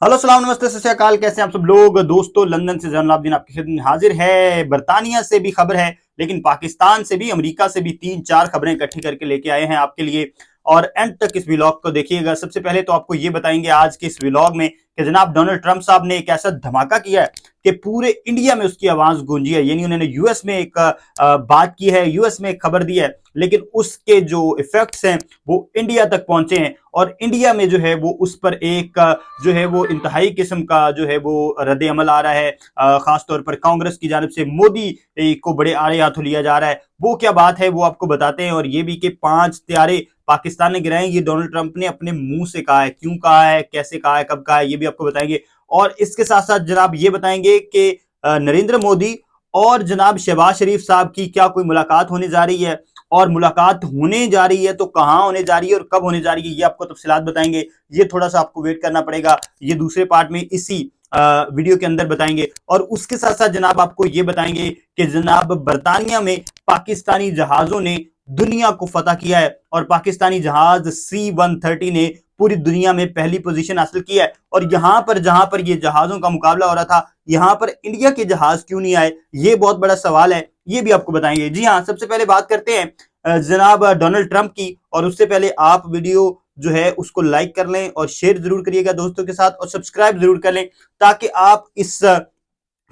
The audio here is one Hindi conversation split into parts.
हेलो सलाम नमस्ते सत श्री अकाल। कैसे हैं आप सब लोग। दोस्तों लंदन से जैनुलाब्दीन आपकी खिदमत में हाजिर है। बर्तानिया से भी खबर है, लेकिन पाकिस्तान से भी, अमेरिका से भी तीन चार खबरें इकट्ठी करके लेके आए हैं आपके लिए। और एंड तक इस व्लॉग को देखिएगा। सबसे पहले तो आपको ये बताएंगे आज के इस व्लॉग में कि जनाब डोनाल्ड ट्रंप साहब ने एक ऐसा धमाका किया है कि पूरे इंडिया में उसकी आवाज गूंजी है। यानी उन्होंने यूएस में एक बात की है, यूएस में एक खबर दी है, लेकिन उसके जो इफेक्ट्स हैं वो इंडिया तक पहुंचे हैं। और इंडिया में जो है वो उस पर एक जो है वो इंतहाई किस्म का जो है वो रद्द अमल आ रहा है। खासतौर पर कांग्रेस की जानब से मोदी को बड़े आड़े हाथों लिया जा रहा है। वो क्या बात है वो आपको बताते हैं। और ये भी कि 5 तारे पाकिस्तान ने गिराए, ये डोनाल्ड ट्रंप ने अपने मुंह से कहा है। क्यों कहा है, कैसे कहा है, कब कहा है, ये भी आपको बताएंगे। और इसके साथ साथ जनाब ये बताएंगे कि नरेंद्र मोदी और जनाब शहबाज शरीफ साहब की क्या कोई मुलाकात होने जा रही है, और मुलाकात होने जा रही है तो कहां होने जा रही है और कब होने जा रही है, ये आपको तफसीलात बताएंगे। ये थोड़ा सा आपको वेट करना पड़ेगा, ये दूसरे पार्ट में इसी वीडियो के अंदर बताएंगे। और उसके साथ साथ जनाब आपको ये बताएंगे कि जनाब बर्तानिया में पाकिस्तानी जहाजों ने दुनिया को फतह किया है, और पाकिस्तानी जहाज C-130 ने पूरी दुनिया में पहली पोजीशन हासिल की है। और यहां पर जहां पर ये जहाजों का मुकाबला हो रहा था, यहां पर इंडिया के जहाज क्यों नहीं आए, ये बहुत बड़ा सवाल है, ये भी आपको बताएंगे। जी हाँ, सबसे पहले बात करते हैं जनाब डोनाल्ड ट्रंप की। और उससे पहले आप वीडियो जो है उसको लाइक कर लें और शेयर जरूर करिएगा दोस्तों के साथ, और सब्सक्राइब जरूर कर लें ताकि आप इस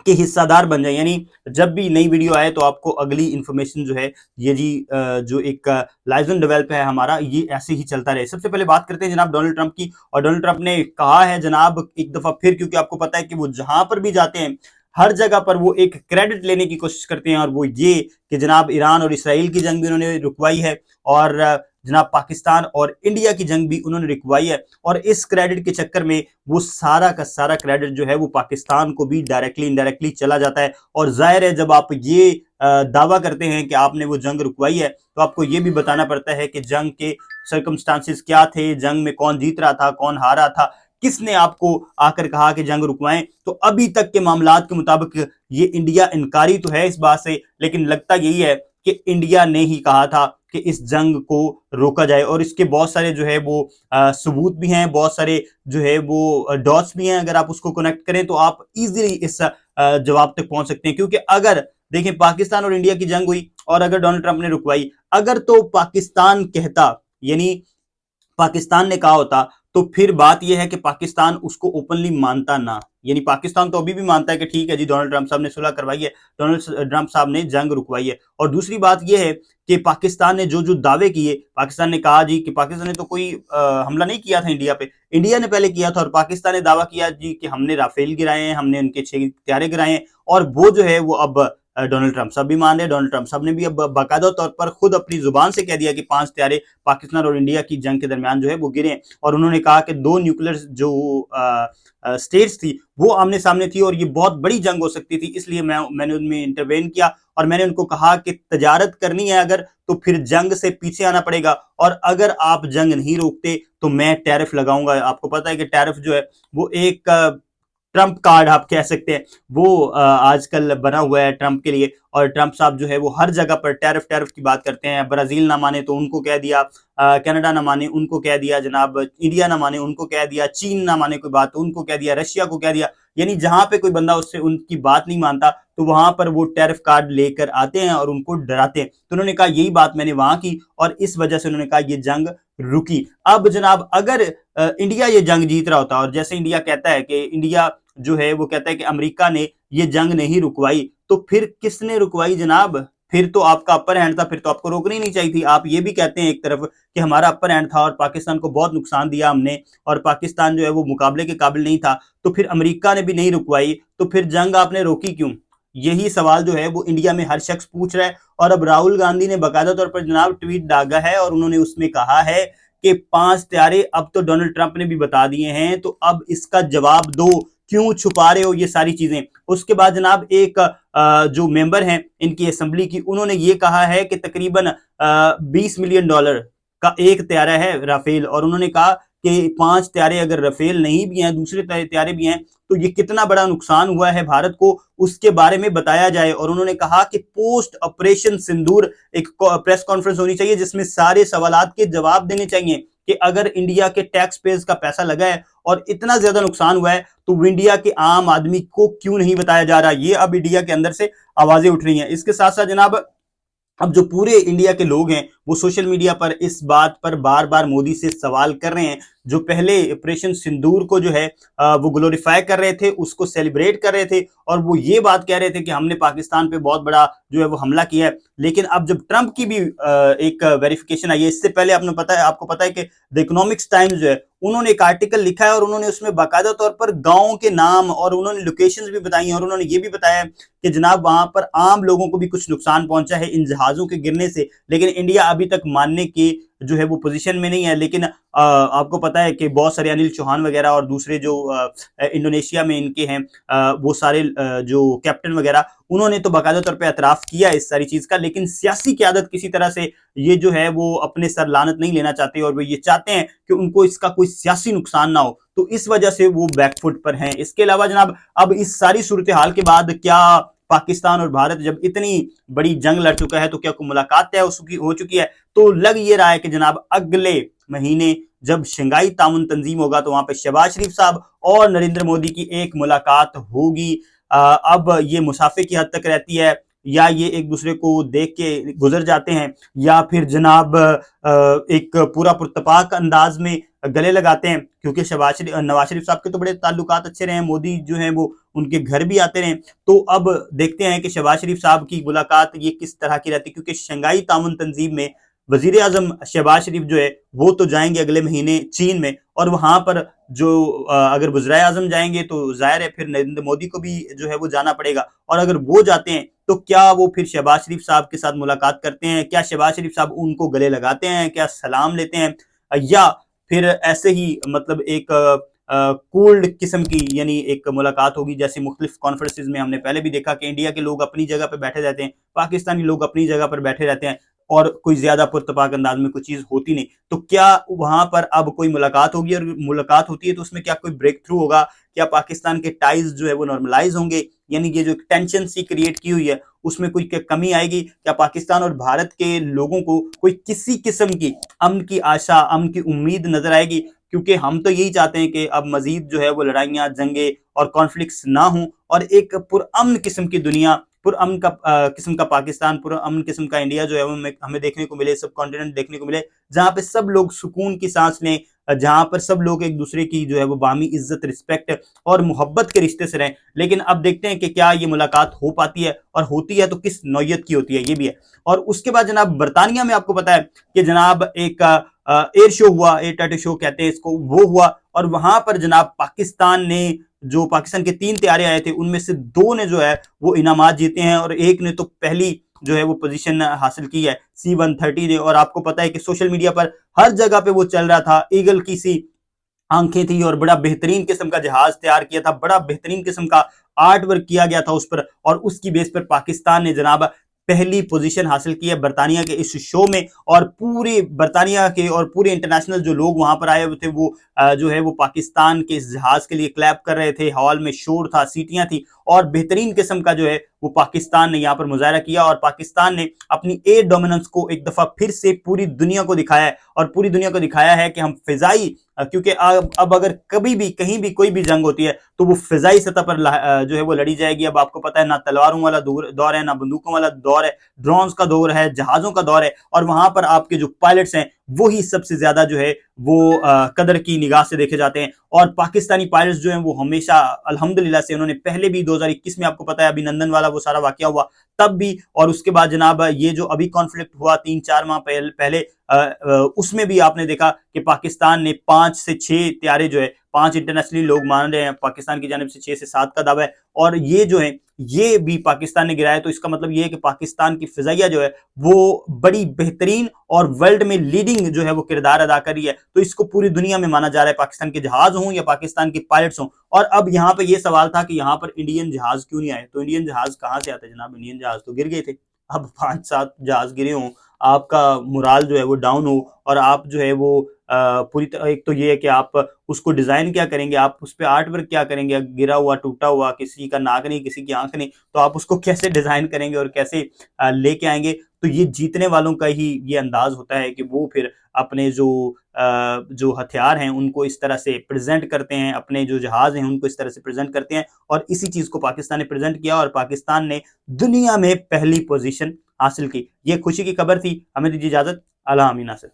के हिस्सादार बन जाए। यानी जब भी नई वीडियो आए तो आपको अगली इंफॉर्मेशन जो है ये जी जो एक लाइजन डेवलप है हमारा, ये ऐसे ही चलता रहे। सबसे पहले बात करते हैं जनाब डोनाल्ड ट्रंप की। और डोनाल्ड ट्रंप ने कहा है जनाब एक दफा फिर, क्योंकि आपको पता है कि वो जहां पर भी जाते हैं हर जगह पर वो एक क्रेडिट लेने की कोशिश करते हैं। और वो ये कि जनाब ईरान और इसराइल की जंग भी उन्होंने रुकवाई है, और जनाब पाकिस्तान और इंडिया की जंग भी उन्होंने रुकवाई है। और इस क्रेडिट के चक्कर में वो सारा का सारा क्रेडिट जो है वो पाकिस्तान को भी डायरेक्टली इनडायरेक्टली चला जाता है। और जाहिर है जब आप ये दावा करते हैं कि आपने वो जंग रुकवाई है, तो आपको ये भी बताना पड़ता है कि जंग के सर्कमस्टांसिस क्या थे, जंग में कौन जीत रहा था, कौन हारा था, किसने आपको आकर कहा कि जंग रुकवाएं। तो अभी तक के मामलात के मुताबिक ये इंडिया इनकारी तो है इस बात से, लेकिन लगता यही है कि इंडिया ने ही कहा था कि इस जंग को रोका जाए। और इसके बहुत सारे जो है वो सबूत भी हैं, बहुत सारे जो है वो डॉट्स भी हैं। अगर आप उसको कनेक्ट करें तो आप इजीली इस जवाब तक पहुंच सकते हैं। क्योंकि अगर देखें पाकिस्तान और इंडिया की जंग हुई और अगर डोनाल्ड ट्रंप ने रुकवाई, अगर तो पाकिस्तान कहता, यानी पाकिस्तान ने कहा होता, तो फिर बात यह है कि पाकिस्तान उसको ओपनली मानता ना। यानी पाकिस्तान तो अभी भी मानता है कि ठीक है जी डोनाल्ड ट्रंप साहब ने सुलह करवाई है, डोनाल्ड ट्रंप साहब ने जंग रुकवाई है। और दूसरी बात यह है कि पाकिस्तान ने जो जो दावे किए, पाकिस्तान ने कहा जी कि पाकिस्तान ने तो कोई हमला नहीं किया था इंडिया पे, इंडिया ने पहले किया था। और पाकिस्तान ने दावा किया जी कि हमने राफेल गिराए हैं, हमने उनके 6 त्यारे गिराए हैं। और वो जो है वो अब डोनाल्ड ट्रंप साहब भी मान रहे हैं। डोनाल्ड ट्रंप साहब ने भी अब बाकायदा तौर पर खुद अपनी जुबान से कह दिया कि 5 त्यारे पाकिस्तान और इंडिया की जंग के दरमियान जो है वो गिरे। और उन्होंने कहा कि 2 न्यूक्लियर जो स्टेट्स थी वो आमने सामने थी और ये बहुत बड़ी जंग हो सकती थी, इसलिए मैंने उनमें इंटरवेन किया। और मैंने उनको कहा कि तजारत करनी है अगर, तो फिर जंग से पीछे आना पड़ेगा, और अगर आप जंग नहीं रोकते तो मैं टैरिफ लगाऊंगा। आपको पता है कि टैरिफ जो है वो एक ट्रंप कार्ड आप कह सकते हैं, वो आजकल बना हुआ है ट्रंप के लिए। और ट्रंप साहब जो है वो हर जगह पर टैरिफ टैरिफ की बात करते हैं। ब्राजील ना माने तो उनको कह दिया, कनाडा ना माने उनको कह दिया, जनाब इंडिया ना माने उनको कह दिया, चीन ना माने कोई बात तो उनको कह दिया, रशिया को कह दिया। यानी जहां पे कोई बंदा उससे उनकी बात नहीं मानता तो वहां पर वो टैरिफ कार्ड लेकर आते हैं और उनको डराते हैं। तो उन्होंने कहा यही बात मैंने वहां की, और इस वजह से उन्होंने कहा ये जंग रुकी। अब जनाब अगर इंडिया ये जंग जीत रहा होता, और जैसे इंडिया कहता है कि इंडिया जो है वो कहता है कि अमेरिका ने ये जंग नहीं रुकवाई, तो फिर किसने रुकवाई जनाब? फिर तो आपका अपर हैंड था, फिर तो आपको रोकनी नहीं चाहिए थी। आप ये भी कहते हैं एक तरफ कि हमारा अपर हैंड था और पाकिस्तान को बहुत नुकसान दिया हमने, और पाकिस्तान जो है वो मुकाबले के काबिल नहीं था, तो फिर अमेरिका ने भी नहीं रुकवाई, तो फिर जंग आपने रोकी क्यों? यही सवाल जो है वो इंडिया में हर शख्स पूछ रहा है। और अब राहुल गांधी ने बाकायदा तौर पर जनाब ट्वीट डाला है, और उन्होंने उसमें कहा है कि 5 त्यारे अब तो डोनाल्ड ट्रंप ने भी बता दिए हैं, तो अब इसका जवाब दो, क्यों छुपा रहे हो ये सारी चीजें। उसके बाद जनाब एक जो मेंबर हैं इनकी असेंबली की, उन्होंने ये कहा है कि तकरीबन $20 मिलियन का एक त्यारा है राफेल, और उन्होंने कहा कि 5 त्यारे अगर राफेल नहीं भी हैं, दूसरे त्यारे भी हैं, तो ये कितना बड़ा नुकसान हुआ है भारत को, उसके बारे में बताया जाए। और उन्होंने कहा कि पोस्ट ऑपरेशन सिंदूर एक प्रेस कॉन्फ्रेंस होनी चाहिए जिसमें सारे सवालात के जवाब देने चाहिए कि अगर इंडिया के टैक्स पेयर्स का पैसा लगा है और इतना ज्यादा नुकसान हुआ है, तो इंडिया के आम आदमी को क्यों नहीं बताया जा रहा, ये अब इंडिया के अंदर से आवाजें उठ रही हैं। इसके साथ साथ जनाब अब जो पूरे इंडिया के लोग हैं वो सोशल मीडिया पर इस बात पर बार बार मोदी से सवाल कर रहे हैं। जो पहले ऑपरेशन सिंदूर को जो है वो ग्लोरीफाई कर रहे थे, उसको सेलिब्रेट कर रहे थे, और वो ये बात कह रहे थे कि हमने पाकिस्तान पे बहुत बड़ा जो है वो हमला किया है। लेकिन अब जब ट्रंप की भी एक वेरिफिकेशन आई है, इससे पहले आपको पता है कि द इकोनॉमिक्स टाइम्स जो है उन्होंने एक आर्टिकल लिखा है और उन्होंने उसमें बाकायदा तौर पर गांवों के नाम और उन्होंने लोकेशंस भी बताई हैं, और उन्होंने ये भी बताया कि जनाब वहां पर आम लोगों को भी कुछ नुकसान पहुंचा है इन जहाजों के गिरने से। लेकिन इंडिया अभी तक मानने की जो है वो पोजीशन में नहीं है। लेकिन आपको पता है कि बहुत सारे अनिल चौहान वगैरह और दूसरे जो इंडोनेशिया में इनके हैं वो सारे जो कैप्टन वगैरह, उन्होंने तो बाकायदा तौर पे एतराफ किया इस सारी चीज का। लेकिन सियासी क्यादत किसी तरह से ये जो है वो अपने सर लानत नहीं लेना चाहते, और वो ये चाहते हैं कि उनको इसका कोई सियासी नुकसान ना हो, तो इस वजह से वो बैकफुट पर हैं। इसके अलावा जनाब अब इस सारी सूरत हाल के बाद क्या पाकिस्तान और भारत जब इतनी बड़ी जंग लड़ चुका है तो क्या कोई मुलाकात तय हो चुकी है? तो लग ये रहा है कि जनाब अगले महीने जब शंघाई ताउन तंजीम होगा तो वहां पे शहबाज शरीफ साहब और नरेंद्र मोदी की एक मुलाकात होगी। अब ये मुसाफे की हद तक रहती है, या ये एक दूसरे को देख के गुजर जाते हैं, या फिर जनाब एक पूरा पुरतपाक अंदाज में गले लगाते हैं, क्योंकि नवाज शरीफ साहब के तो बड़े ताल्लुकात अच्छे रहे हैं, मोदी जो हैं वो उनके घर भी आते रहे। तो अब देखते हैं कि शहबाज शरीफ साहब की मुलाकात ये किस तरह की रहती है, क्योंकि शंघाई ताउन तंजीम में वजीर आजम शहबाज शरीफ जो है वो तो जाएंगे अगले महीने चीन में, और वहां पर जो अगर वज़ीर आजम जाएंगे तो जाहिर है फिर नरेंद्र मोदी को भी जो है वो जाना पड़ेगा। और अगर वो जाते हैं तो क्या वो फिर शहबाज शरीफ साहब के साथ मुलाकात करते हैं, क्या शहबाज शरीफ साहब उनको गले लगाते हैं, क्या सलाम लेते हैं, या फिर ऐसे ही मतलब एक कोल्ड किस्म की यानी एक मुलाकात होगी, जैसे मुख्तलिफ कॉन्फ्रेंसेज में हमने पहले भी देखा कि इंडिया के लोग अपनी जगह पर बैठे रहते हैं, पाकिस्तानी लोग अपनी जगह पर बैठे रहते हैं, और कोई ज्यादा पुरतपाक अंदाज में कोई चीज होती नहीं। तो क्या वहां पर अब कोई मुलाकात होगी, और मुलाकात होती है तो उसमें क्या कोई ब्रेक थ्रू होगा, क्या पाकिस्तान के टाइज जो है वो नॉर्मलाइज होंगे, यानी ये जो टेंशन सी क्रिएट की हुई है उसमें कोई कमी आएगी, क्या पाकिस्तान और भारत के लोगों को कोई किसी किस्म की अमन की आशा, अमन की उम्मीद नजर आएगी? क्योंकि हम तो यही चाहते हैं कि अब मजीद जो है वो लड़ाइयां, जंगे और कॉन्फ्लिक्ट्स ना हों, और एक पुरअमन किस्म की दुनिया, पुरअमन का किस्म का पाकिस्तान, पुरअमन किस्म का इंडिया जो है वो हमें देखने को मिले, सब कॉन्टिनेंट देखने को मिले, जहां पे सब लोग सुकून की सांस लें, जहां पर सब लोग एक दूसरे की जो है वो बामी इज्जत, रिस्पेक्ट और मोहब्बत के रिश्ते से रहें। लेकिन अब देखते हैं कि क्या ये मुलाकात हो पाती है, और होती है तो किस नौयत की होती है, ये भी है। और उसके बाद जनाब बरतानिया में आपको पता है कि जनाब एक एयर शो हुआ, एयर टैटू शो कहते हैं इसको, वो हुआ, और वहां पर जनाब पाकिस्तान ने जो पाकिस्तान के 3 तैयारे आए थे उनमें से 2 ने जो है वो इनामात जीते हैं, और एक ने तो पहली जो है वो पोजीशन हासिल की है C-130 ने। और आपको पता है कि सोशल मीडिया पर हर जगह पे वो चल रहा था, ईगल की सी आंखें थी, और बड़ा बेहतरीन किस्म का जहाज तैयार किया था, बड़ा बेहतरीन किस्म का आर्ट वर्क किया गया था उस पर, और उसकी बेस पर पाकिस्तान ने जनाब पहली पोजीशन हासिल की है बरतानिया के इस शो में। और पूरे बरतानिया के और पूरे इंटरनेशनल जो लोग वहां पर आए हुए थे वो जो है वो पाकिस्तान के इस जहाज के लिए क्लैप कर रहे थे, हॉल में शोर था, सीटियां थी, और बेहतरीन किस्म का जो है वो पाकिस्तान ने यहाँ पर मुजाहरा किया, और पाकिस्तान ने अपनी एयर डोमिनेंस को एक दफा फिर से पूरी दुनिया को दिखाया है, और पूरी दुनिया को दिखाया है कि हम फिजाई, क्योंकि अब अगर कभी भी कहीं भी कोई भी जंग होती है तो वो फिजाई सतह पर जो है वो लड़ी जाएगी। अब आपको पता है ना तलवारों वाला दौर है, ना बंदूकों वाला दौर है, ड्रोन्स का दौर है, जहाजों का दौर है, और वहां पर आपके जो पायलट्स हैं वो ही सबसे ज्यादा जो है वो कदर की निगाह से देखे जाते हैं। और पाकिस्तानी पायलट्स जो हैं वो हमेशा अल्हम्दुलिल्लाह से, उन्होंने पहले भी 2021 में आपको पता है अभिनंदन वाला वो सारा वाकया हुआ तब भी, और उसके बाद जनाब ये जो अभी कॉन्फ्लिक्ट हुआ 3-4 माह पहले उसमें भी आपने देखा कि पाकिस्तान ने 5 से 6 त्यारे जो है, 5 इंटरनेशनली लोग मान रहे हैं, पाकिस्तान की जानिब से 6 से 7 का दावा है, और ये जो है ये भी पाकिस्तान ने गिराया। तो इसका मतलब ये है कि पाकिस्तान की फिजाइया जो है वो बड़ी बेहतरीन और वर्ल्ड में लीडिंग जो है वो किरदार अदा कर रही है। तो इसको पूरी दुनिया में माना जा रहा है, पाकिस्तान के जहाज हों या पाकिस्तान के पायलट्स हों। और अब यहाँ पे ये सवाल था कि यहाँ पर इंडियन जहाज क्यों नहीं आए, तो इंडियन जहाज कहाँ से आते जनाब, इंडियन जहाज तो गिर गए थे। अब 5-7 जहाज गिरे हों, आपका मुराल जो है वो डाउन हो, और आप जो है वो पूरी तरह, एक तो ये है कि आप उसको डिजाइन क्या करेंगे, आप उस पर आर्ट वर्क क्या करेंगे, गिरा हुआ टूटा हुआ, किसी का नाक नहीं, किसी की आंख नहीं, तो आप उसको कैसे डिजाइन करेंगे और कैसे लेके आएंगे? तो ये जीतने वालों का ही ये अंदाज होता है कि वो फिर अपने जो जो हथियार हैं उनको इस तरह से प्रेजेंट करते हैं, अपने जो जहाज हैं उनको इस तरह से प्रेजेंट करते हैं, और इसी चीज को पाकिस्तान ने प्रेजेंट किया और पाकिस्तान ने दुनिया में पहली पोजीशन हासिल की। ये खुशी की खबर थी। हमें दीजिए इजाजत। अल्लाह अमीन नासिर।